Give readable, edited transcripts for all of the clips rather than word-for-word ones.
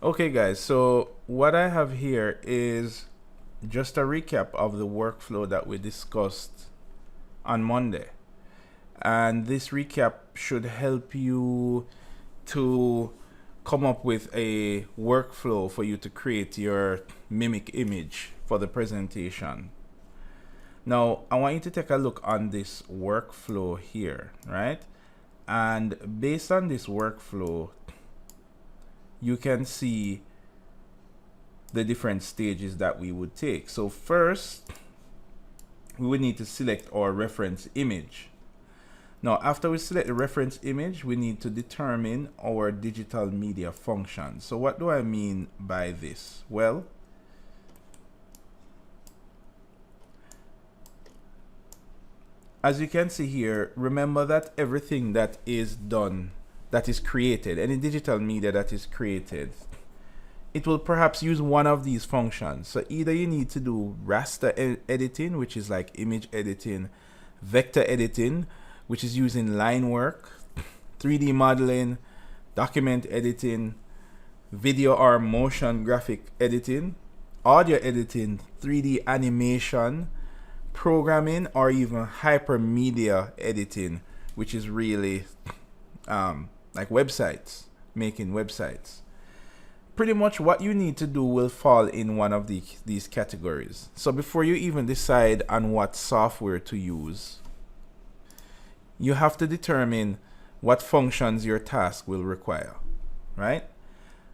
Okay guys, so what I have here is just a recap of the workflow that we discussed on Monday. And this recap should help you to come up with a workflow for you to create your mimic image for the presentation. Now, I want you to take a look on this workflow here, right? And based on this workflow, you can see the different stages that we would take. So first, we would need to select our reference image. Now, after we select the reference image, we need to determine our digital media function. So what do I mean by this? Well, as you can see here, remember that everything that is done, that is created, any digital media that is created, it will perhaps use one of these functions. So either you need to do raster editing, which is like image editing, vector editing, which is using line work, 3D modeling, document editing, video or motion graphic editing, audio editing, 3D animation, programming, or even hypermedia editing, which is really like websites, making websites. Pretty much what you need to do will fall in one of these categories. So before you even decide on what software to use, you have to determine what functions your task will require, right?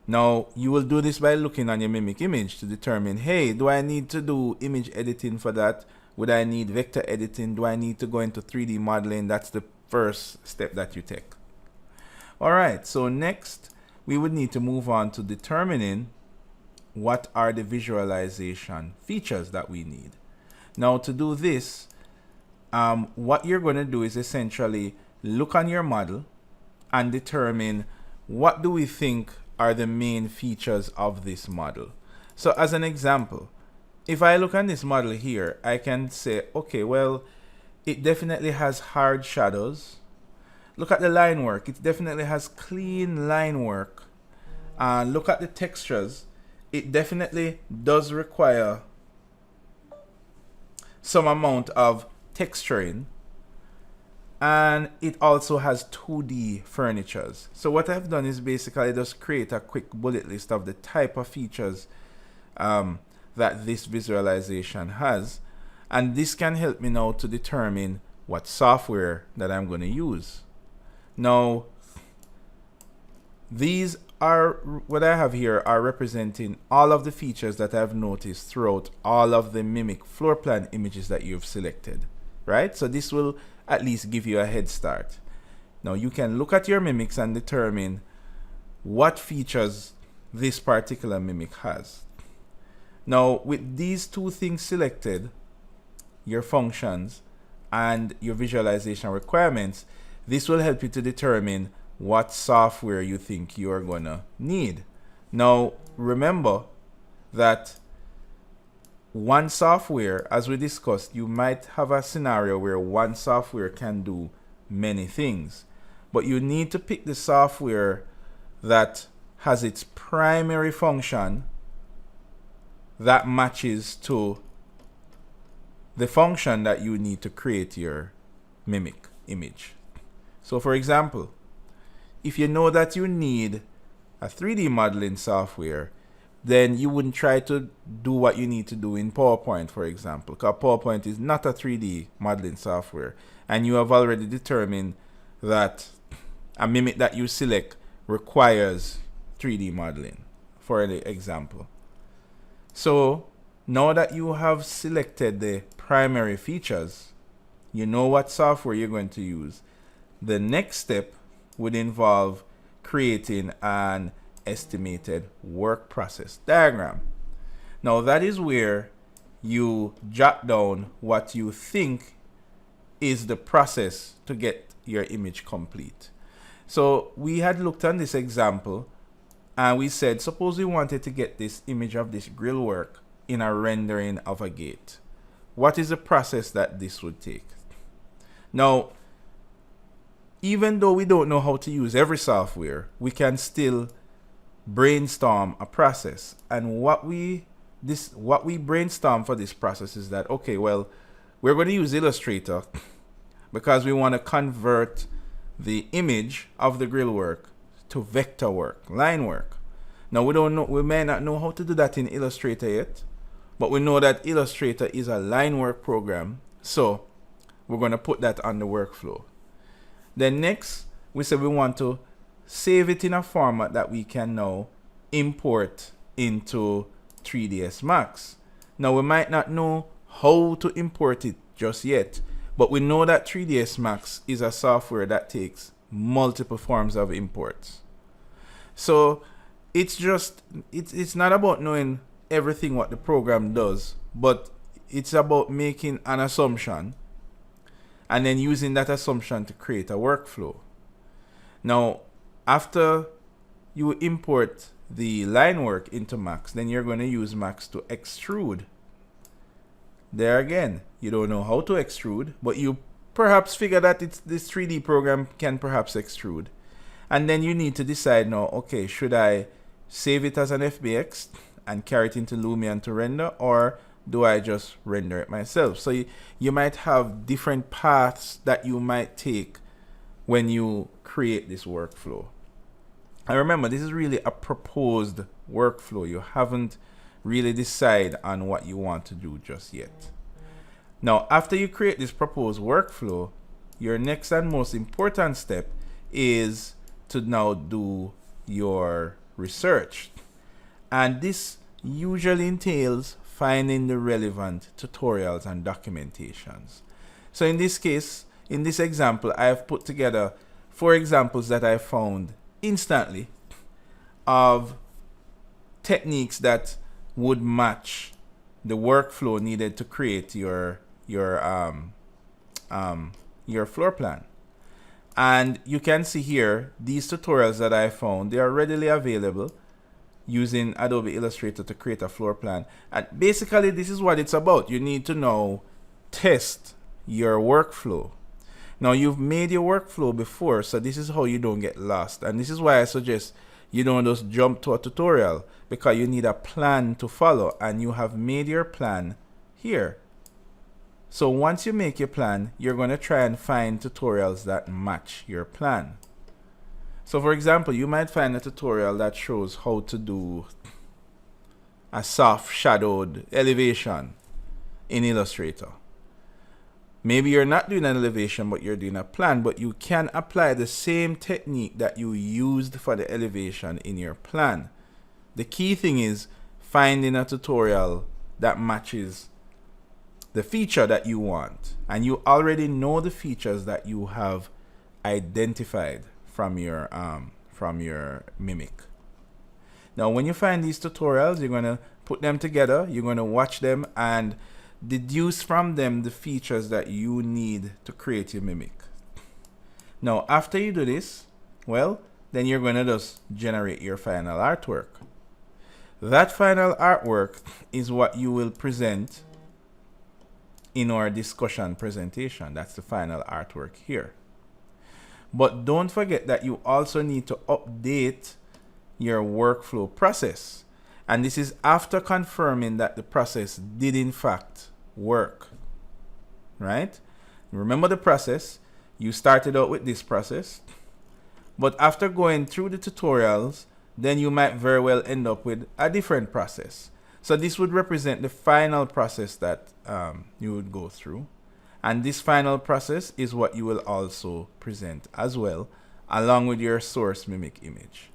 Now, you will do this by looking on your mimic image to determine, hey, do I need to do image editing for that? Would I need vector editing? Do I need to go into 3D modeling? That's the first step that you take. All right, so next, we would need to move on to determining what are the visualization features that we need. Now, to do this, what you're going to do is essentially look on your model and determine what do we think are the main features of this model. So as an example, if I look on this model here, I can say, okay, well, it definitely has hard shadows. Look at the line work. It definitely has clean line work. Look at the textures. It definitely does require some amount of texturing. And it also has 2D furnitures. So what I've done is basically just create a quick bullet list of the type of features that this visualization has. And this can help me now to determine what software that I'm going to use. Now, these are what I have here are representing all of the features that I've noticed throughout all of the mimic floor plan images that you've selected, right? So this will at least give you a head start. Now you can look at your mimics and determine what features this particular mimic has. Now with these two things selected, your functions and your visualization requirements, this will help you to determine what software you think you're gonna need. Now remember that one software, as we discussed, you might have a scenario where one software can do many things, but you need to pick the software that has its primary function that matches to the function that you need to create your mimic image. So for example, if you know that you need a 3D modeling software, then you wouldn't try to do what you need to do in PowerPoint, for example, because PowerPoint is not a 3D modeling software. And you have already determined that a mimic that you select requires 3D modeling, for an example. So now that you have selected the primary features, you know what software you're going to use. The next step would involve creating an estimated work process diagram. Now that is where you jot down what you think is the process to get your image complete. So we had looked at this example and we said, suppose we wanted to get this image of this grill work in a rendering of a gate. What is the process that this would take? Now, even though we don't know how to use every software, we can still brainstorm a process. And what we brainstorm for this process is that, okay, well, we're going to use Illustrator because we want to convert the image of the grill work to vector work, line work. Now we may not know how to do that in Illustrator yet, but we know that Illustrator is a line work program, so we're going to put that on the workflow. Then next, we said we want to save it in a format that we can now import into 3ds Max. Now we might not know how to import it just yet, but we know that 3ds Max is a software that takes multiple forms of imports. So it's not about knowing everything what the program does, but it's about making an assumption and then using that assumption to create a workflow. Now, after you import the line work into Max, then you're going to use Max to extrude. There again, you don't know how to extrude, but you perhaps figure that this 3D program can perhaps extrude. And then you need to decide now, okay, should I save it as an FBX and carry it into Lumion to render, or do I just render it myself? So you might have different paths that you might take when you create this workflow. And remember, this is really a proposed workflow. You haven't really decided on what you want to do just yet. Now, after you create this proposed workflow, your next and most important step is to now do your research. And this usually entails finding the relevant tutorials and documentations. So in this case, in this example, I have put together 4 examples that I found instantly of techniques that would match the workflow needed to create your floor plan. And you can see here these tutorials that I found. They are readily available using Adobe Illustrator to create a floor plan. And basically, this is what it's about. You need to now test your workflow. Now, you've made your workflow before, so this is how you don't get lost. And this is why I suggest you don't just jump to a tutorial, because you need a plan to follow, and you have made your plan here. So once you make your plan, you're going to try and find tutorials that match your plan. So for example, you might find a tutorial that shows how to do a soft shadowed elevation in Illustrator. Maybe you're not doing an elevation, but you're doing a plan, but you can apply the same technique that you used for the elevation in your plan. The key thing is finding a tutorial that matches the feature that you want, and you already know the features that you have identified from your Mimic. Now, when you find these tutorials, you're going to put them together, you're going to watch them and deduce from them the features that you need to create your Mimic. Now, after you do this, well, then you're going to just generate your final artwork. That final artwork is what you will present in our discussion presentation. That's the final artwork here. But don't forget that you also need to update your workflow process. And this is after confirming that the process did in fact work, right? Remember the process. You started out with this process, but after going through the tutorials, then you might very well end up with a different process. So this would represent the final process that you would go through. And this final process is what you will also present as well, along with your source Mimic image.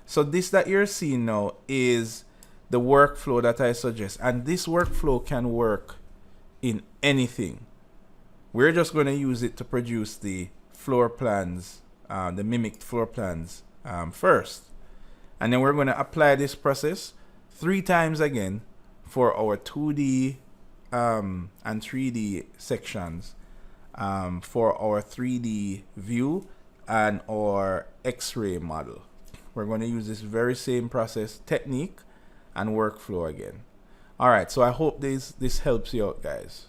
So this that you're seeing now is the workflow that I suggest. And this workflow can work in anything. We're just going to use it to produce the floor plans, the Mimic floor plans first. And then we're going to apply this process 3 times again for our 2D and 3D sections, for our 3D view and our X-ray model. We're going to use this very same process, technique, and workflow again. All right, so I hope this helps you out, guys.